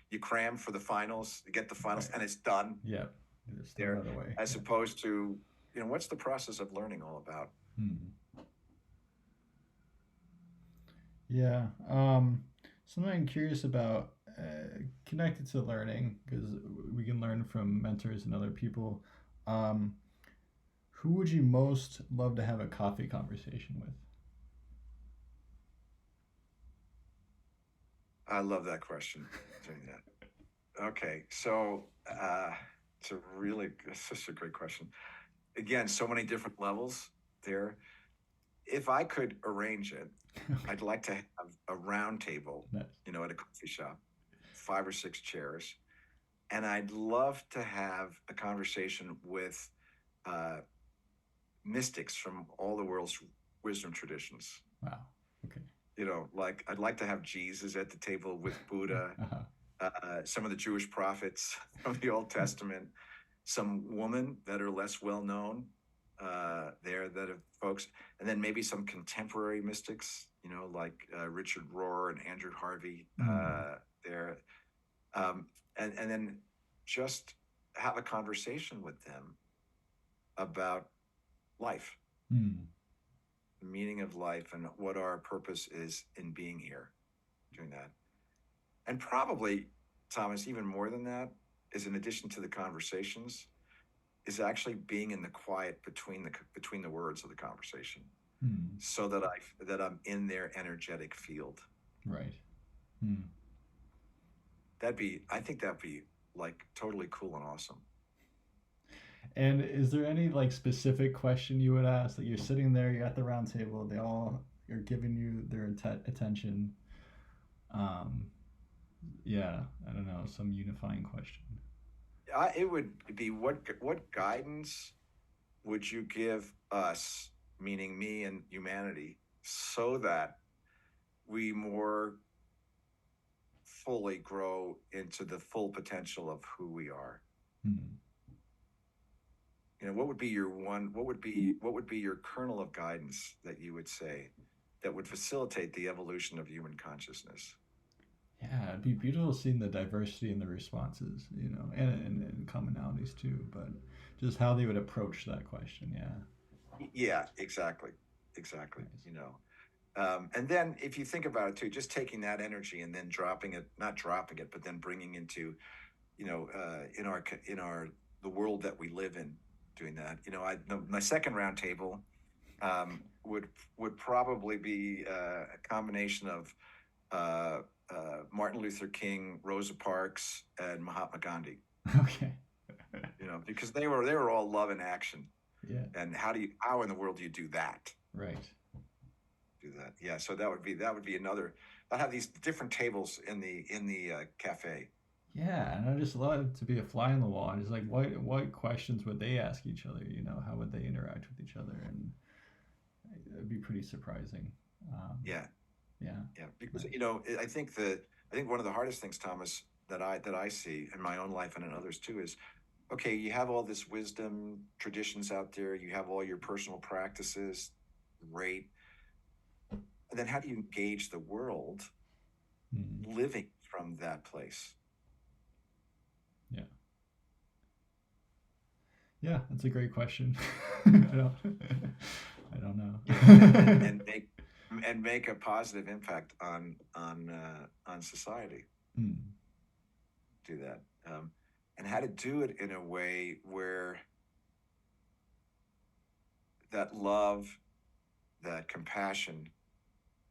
for the finals, you get the finals, Right. and it's done Yeah. Just throw there. that away. As Yeah. opposed to, what's the process of learning all about? Hmm. Yeah. Something I'm curious about, connected to learning, because we can learn from mentors and other people. Um, who would you most love to have a coffee conversation with? I love that question. Doing that. Okay, so it's just a great question. Again, so many different levels there. If I could arrange it, Okay. I'd like to have a round table, Nice. at a coffee shop, 5 or 6 chairs, and I'd love to have a conversation with uh, mystics from all the world's wisdom traditions. Wow. Okay. Like I'd like to have Jesus at the table with Buddha, Uh-huh. some of the Jewish prophets from the Old Testament, some women that are less well known there that have folks, and then maybe some contemporary mystics, like Richard Rohr and Andrew Harvey Mm. there, and then just have a conversation with them about life, Mm. the meaning of life, and what our purpose is in being here, doing that. And probably, Thomas, even more than that, is in addition to the conversations, is actually being in the quiet between the words of the conversation, Mm. so that I'm in their energetic field. Right. Mm. I think that'd be like totally cool and awesome. And is there any like specific question you would ask? Like you're sitting there, you're at the round table, they all are giving you their attention. Um, yeah, I don't know, some unifying question. It would be what guidance would you give us, meaning me and humanity, so that we more fully grow into the full potential of who we are? Hmm. What would be what would be your kernel of guidance that you would say that would facilitate the evolution of human consciousness? Yeah, it'd be beautiful seeing the diversity in the responses, and commonalities too, but just how they would approach that question. Yeah. Yeah, exactly. Nice. And then if you think about it too, just taking that energy and then dropping it, not dropping it, but then bringing into, in our the world that we live in, doing that. My second round table would probably be a combination of uh, Martin Luther King, Rosa Parks, and Mahatma Gandhi. Okay. Because they were all love in action. Yeah. And how in the world do you do that? Right. Do that? Yeah. So that would be another. I'll have these different tables in the cafe. Yeah, and I just love to be a fly on the wall. Just like what questions would they ask each other? How would they interact with each other? And it'd be pretty surprising. Um, Yeah. yeah, Yeah. Because nice. I think one of the hardest things, Thomas, that I see in my own life and in others too is, okay, you have all this wisdom traditions out there, you have all your personal practices, great. And then how do you engage the world living from that place? Yeah. Yeah, that's a great question. I don't know. and make a positive impact on society. Do that, and how to do it in a way where that love, that compassion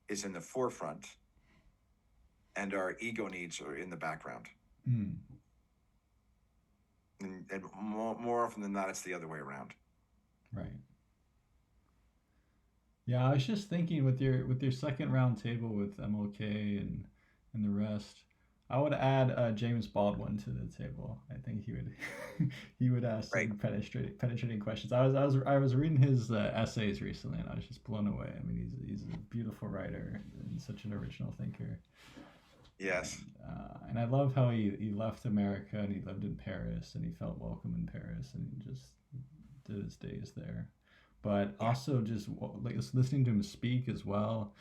is in the forefront, and our ego needs are in the background. And more often than not, it's the other way around. Right. Yeah, I was just thinking with your second round table with MLK and the rest, I would add James Baldwin to the table. I think he would he would ask Right. some penetrating questions. I was reading his essays recently, and I was just blown away. I mean, he's a beautiful writer and such an original thinker. Yes. And I love how he left America and he lived in Paris and he felt welcome in Paris and he just did his days there. But also just like listening to him speak as well,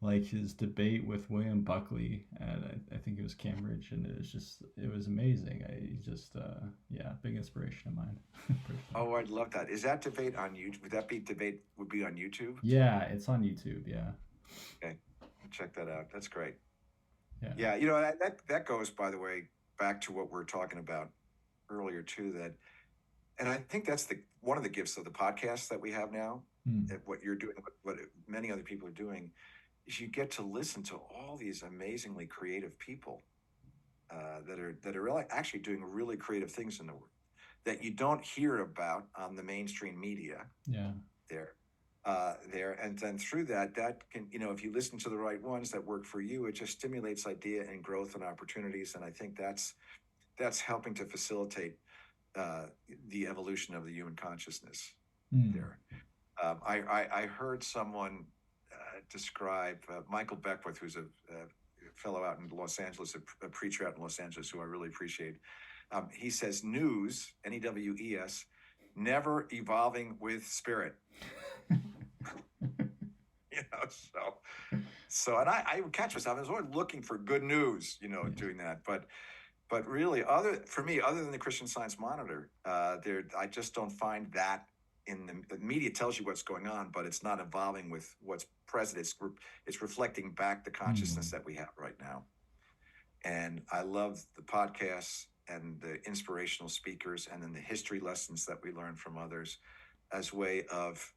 like his debate with William Buckley at I think it was Cambridge, and it was amazing. He just big inspiration of mine. Oh, I'd love that. Is that debate on YouTube? Would be on YouTube? Yeah, it's on YouTube. Yeah. Okay, check that out. That's great. Yeah. Yeah, that goes, by the way, back to what we were talking about earlier too. And I think that's one of the gifts of the podcast that we have now. What you're doing, what many other people are doing, is you get to listen to all these amazingly creative people that are really actually doing really creative things in the world that you don't hear about on the mainstream media. Yeah. There, and then through that can, if you listen to the right ones that work for you, it just stimulates idea and growth and opportunities. And I think that's helping to facilitate the evolution of the human consciousness there. I heard someone describe Michael Beckwith, who's a fellow out in Los Angeles, a preacher out in Los Angeles, who I really appreciate. He says, news, NEWES, never evolving with spirit. So and I would catch myself. I was always looking for good news, doing that. But really, other than the Christian Science Monitor, I just don't find that in the media. Tells you what's going on, but it's not evolving with what's present. It's reflecting back the consciousness that we have right now. And I love the podcasts and the inspirational speakers, and then the history lessons that we learn from others, as a way of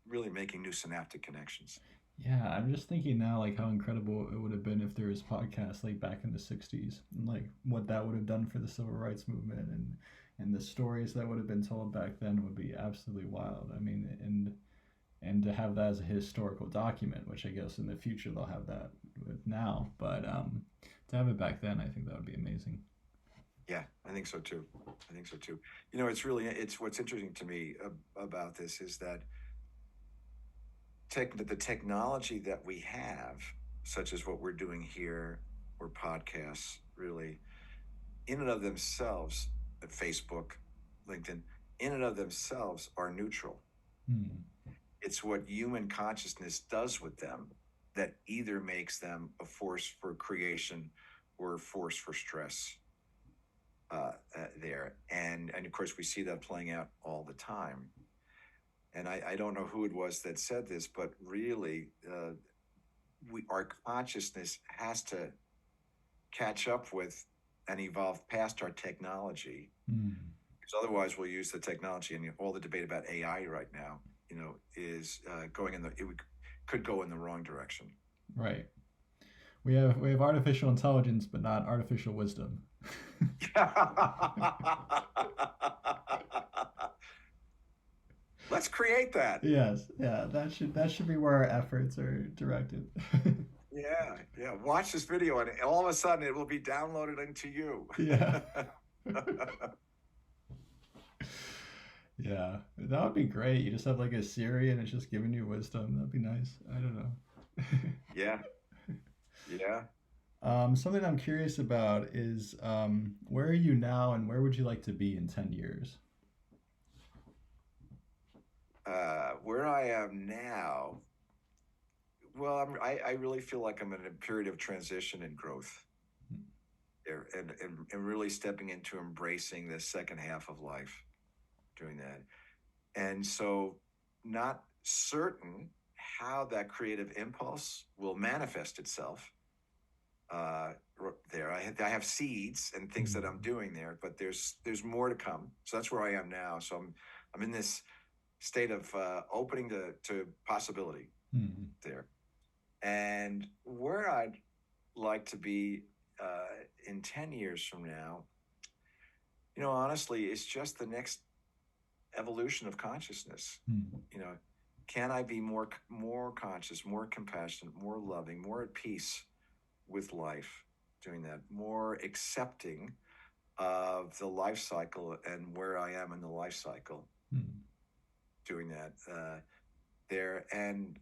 really making new synaptic connections. Yeah, I'm just thinking now, like how incredible it would have been if there was podcasts like back in the '60s, and like what that would have done for the civil rights movement, and the stories that would have been told back then would be absolutely wild. I mean, and to have that as a historical document, which I guess in the future they'll have that with now, but to have it back then, I think that would be amazing. Yeah, I think so too. It's what's interesting to me about this is that the technology that we have, such as what we're doing here, or podcasts, really, in and of themselves, Facebook, LinkedIn, in and of themselves are neutral. It's what human consciousness does with them that either makes them a force for creation or a force for stress there. And of course, we see that playing out all the time. And I don't know who it was that said this, but really, our consciousness has to catch up with and evolve past our technology. Because otherwise, we'll use the technology, and all the debate about AI right now, is could go in the wrong direction. Right. We have artificial intelligence, but not artificial wisdom. Let's create that. Yes, yeah, that should be where our efforts are directed. Yeah. Watch this video, and all of a sudden, it will be downloaded into you. Yeah. Yeah, that would be great. You just have like a Siri, and it's just giving you wisdom. That'd be nice. I don't know. Yeah. Something I'm curious about is where are you now and where would you like to be in 10 years? Where I am now, well, I really feel like I'm in a period of transition and growth there, and really stepping into embracing the second half of life, doing that. And so, not certain how that creative impulse will manifest itself there. I have seeds and things that I'm doing there, but there's more to come. So that's where I am now. So I'm in this state of opening to possibility there. And where I'd like to be in 10 years from now, honestly, it's just the next evolution of consciousness. Can I be more conscious, more compassionate, more loving, more at peace with life, doing that, more accepting of the life cycle and where I am in the life cycle, doing that there, and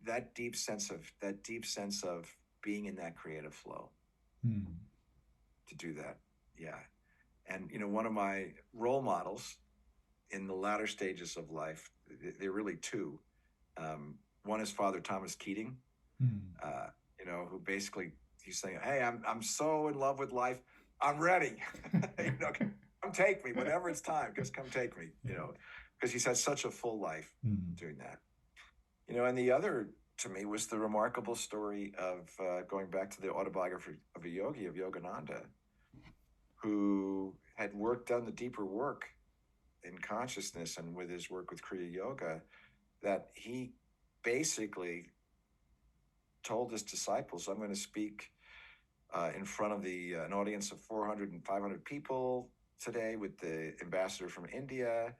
that deep sense of being in that creative flow to do that. Yeah. And one of my role models in the latter stages of life, they're really two. One is Father Thomas Keating, who basically he's saying, "Hey, I'm so in love with life, I'm ready. Come take me whenever it's time. Just come take me." Because he's had such a full life doing that. And the other to me was the remarkable story of going back to the autobiography of a yogi, of Yogananda, who had done the deeper work in consciousness and with his work with Kriya Yoga, that he basically told his disciples, "I'm going to speak in front of an audience of 400 and 500 people today with the ambassador from India.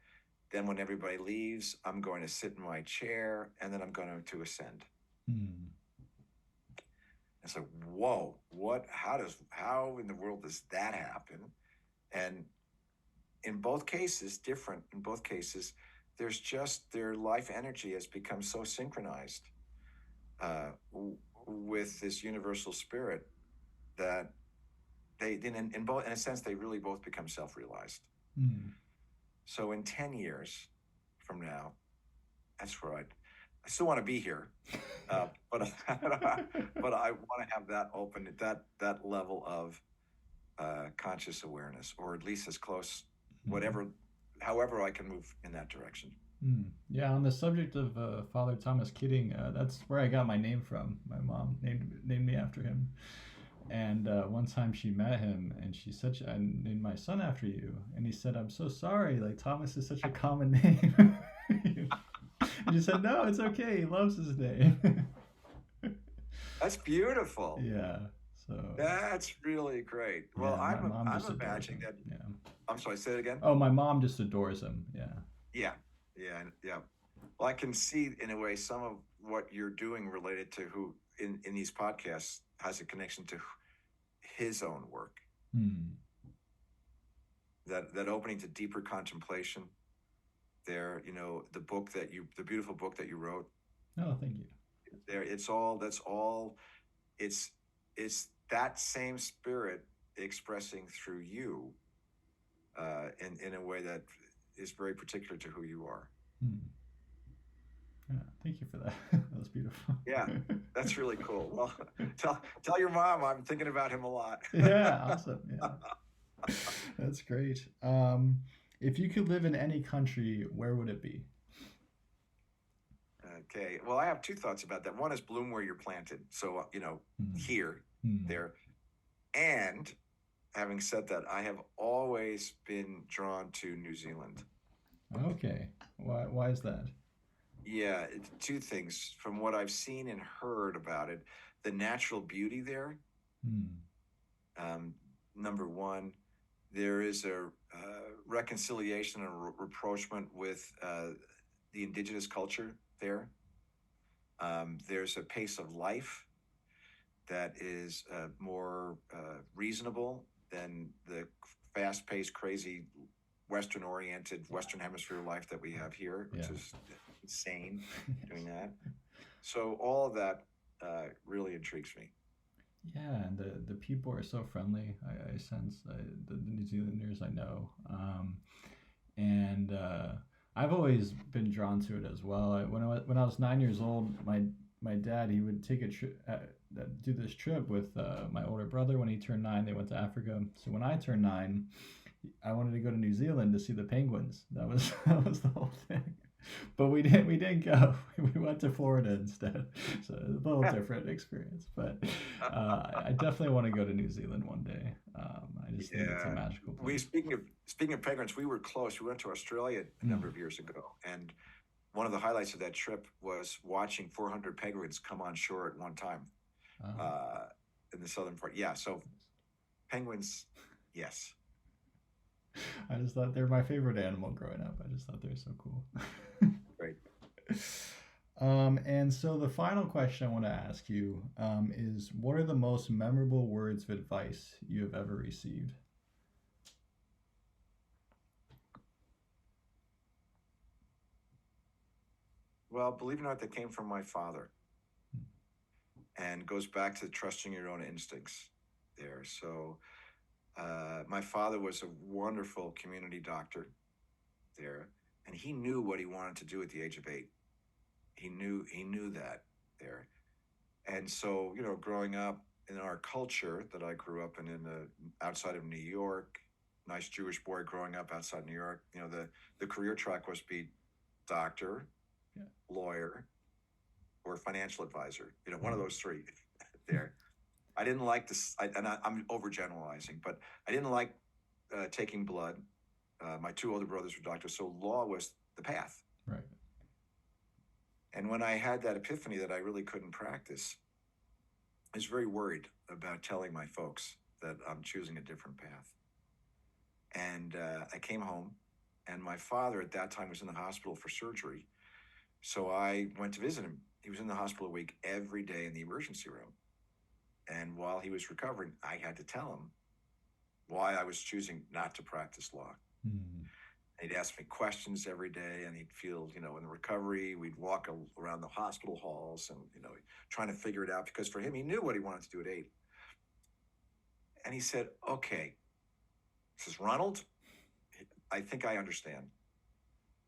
Then when everybody leaves, I'm going to sit in my chair and then I'm going to ascend." And so, whoa, how in the world does that happen? And in both cases, different in both cases, there's just their life energy has become so synchronized with this universal spirit that they, in a sense, they really both become self-realized. So in 10 years from now, that's where I still want to be here, but I want to have that open, that level of conscious awareness, or at least as close, however I can move in that direction. Yeah, on the subject of Father Thomas Keating, that's where I got my name from. My mom named me after him. And one time she met him and she said, "I named my son after you." And he said, "I'm so sorry. Like, Thomas is such a common name." And she said, "No, it's okay. He loves his name." That's beautiful. Yeah. So that's really great. Well, yeah, I'm imagining that. Yeah. I'm sorry. Say it again. Oh, my mom just adores him. Yeah. Yeah. Well, I can see in a way some of what you're doing related to who in these podcasts has a connection to his own work. That opening to deeper contemplation there, the beautiful book that you wrote. Oh, thank you. There, it's that same spirit expressing through you in a way that is very particular to who you are. Yeah, thank you for that. That was beautiful. Yeah, that's really cool. Well, tell your mom I'm thinking about him a lot. Yeah, awesome. Yeah, that's great. If you could live in any country, where would it be? Okay. Well, I have two thoughts about that. One is bloom where you're planted. So, here, there. And having said that, I have always been drawn to New Zealand. Okay. Why is that? Yeah, two things. From what I've seen and heard about it, the natural beauty there. Number one, there is a reconciliation and rapprochement with the indigenous culture there. There's a pace of life that is more reasonable than the fast-paced, crazy, Western-oriented, Western Hemisphere life that we have here, which is insane. Doing that. So all of that really intrigues me. Yeah, and the people are so friendly. I sense the New Zealanders I know, and I've always been drawn to it as well. When I was 9 years old, my dad, he would take a trip, do this trip with my older brother. When he turned 9, they went to Africa. So when I turned 9, I wanted to go to New Zealand to see the penguins. That was that was the whole thing. But we didn't go. We went to Florida instead. So a little different experience. But I definitely want to go to New Zealand one day. I just think it's a Yeah. magical We place. speaking of penguins, we were close. We went to Australia a number of years ago, and one of the highlights of that trip was watching 400 penguins come on shore at one time Uh, uh, in the southern part. Yeah, so penguins, yes. I just thought they're my favorite animal growing up. I just thought they're so cool. Great. And so the final question I want to ask you is, what are the most memorable words of advice you have ever received? Well, believe it or not, that came from my father and goes back to trusting your own instincts there. So, my father was a wonderful community doctor there, and he knew what he wanted to do at the age of 8. He knew that there. And so, growing up in our culture that I grew up in the outside of New York, nice Jewish boy growing up outside New York, the career track was be doctor, Yeah. lawyer, or financial advisor. One of those three there. I didn't like this, I'm overgeneralizing, but I didn't like taking blood. My 2 older brothers were doctors, so law was the path. Right. And when I had that epiphany that I really couldn't practice, I was very worried about telling my folks that I'm choosing a different path. And I came home, and my father at that time was in the hospital for surgery. So I went to visit him. He was in the hospital a week every day in the emergency room. And while he was recovering, I had to tell him why I was choosing not to practice law. Mm. He'd ask me questions every day, and he'd feel, in the recovery, we'd walk around the hospital halls and, trying to figure it out, because for him, he knew what he wanted to do at 8. And he said, okay, he says, Ronald, I think I understand.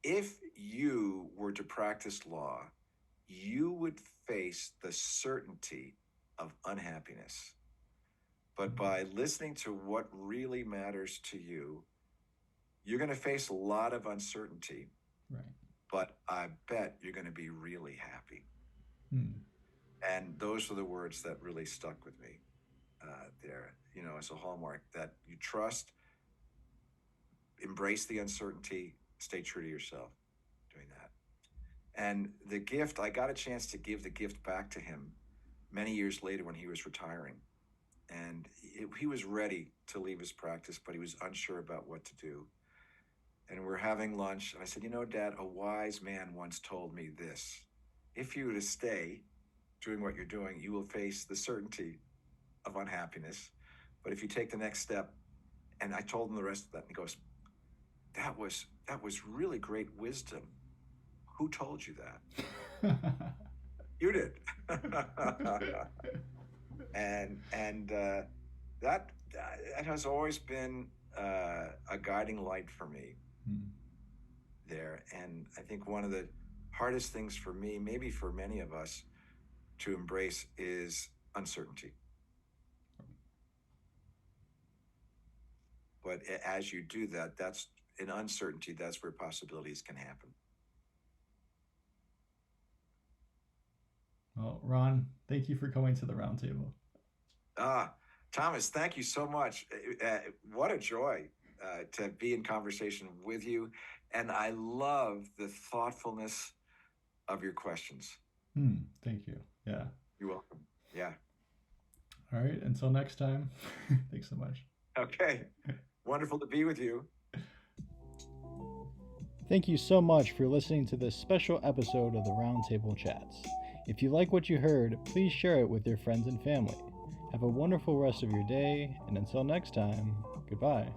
If you were to practice law, you would face the certainty of unhappiness. But by listening to what really matters to you, you're going to face a lot of uncertainty, Right. but I bet you're going to be really happy. Hmm. And those are the words that really stuck with me there, as a hallmark, that you trust, embrace the uncertainty, stay true to yourself doing that. And the gift, I got a chance to give the gift back to him many years later when he was retiring. And he was ready to leave his practice, but he was unsure about what to do. And we're having lunch, and I said, Dad, a wise man once told me this: if you were to stay doing what you're doing, you will face the certainty of unhappiness. But if you take the next step, and I told him the rest of that, and he goes, that was really great wisdom. Who told you that? You did. and that has always been a guiding light for me there. And I think one of the hardest things for me, maybe for many of us, to embrace is uncertainty. But as you do that, that's in uncertainty, that's where possibilities can happen. Well, Ron, thank you for coming to the roundtable. Thomas, thank you so much. What a joy to be in conversation with you. And I love the thoughtfulness of your questions. Thank you. Yeah. You're welcome. Yeah. All right. Until next time. Thanks so much. Okay. Wonderful to be with you. Thank you so much for listening to this special episode of the Roundtable Chats. If you like what you heard, please share it with your friends and family. Have a wonderful rest of your day, and until next time, goodbye.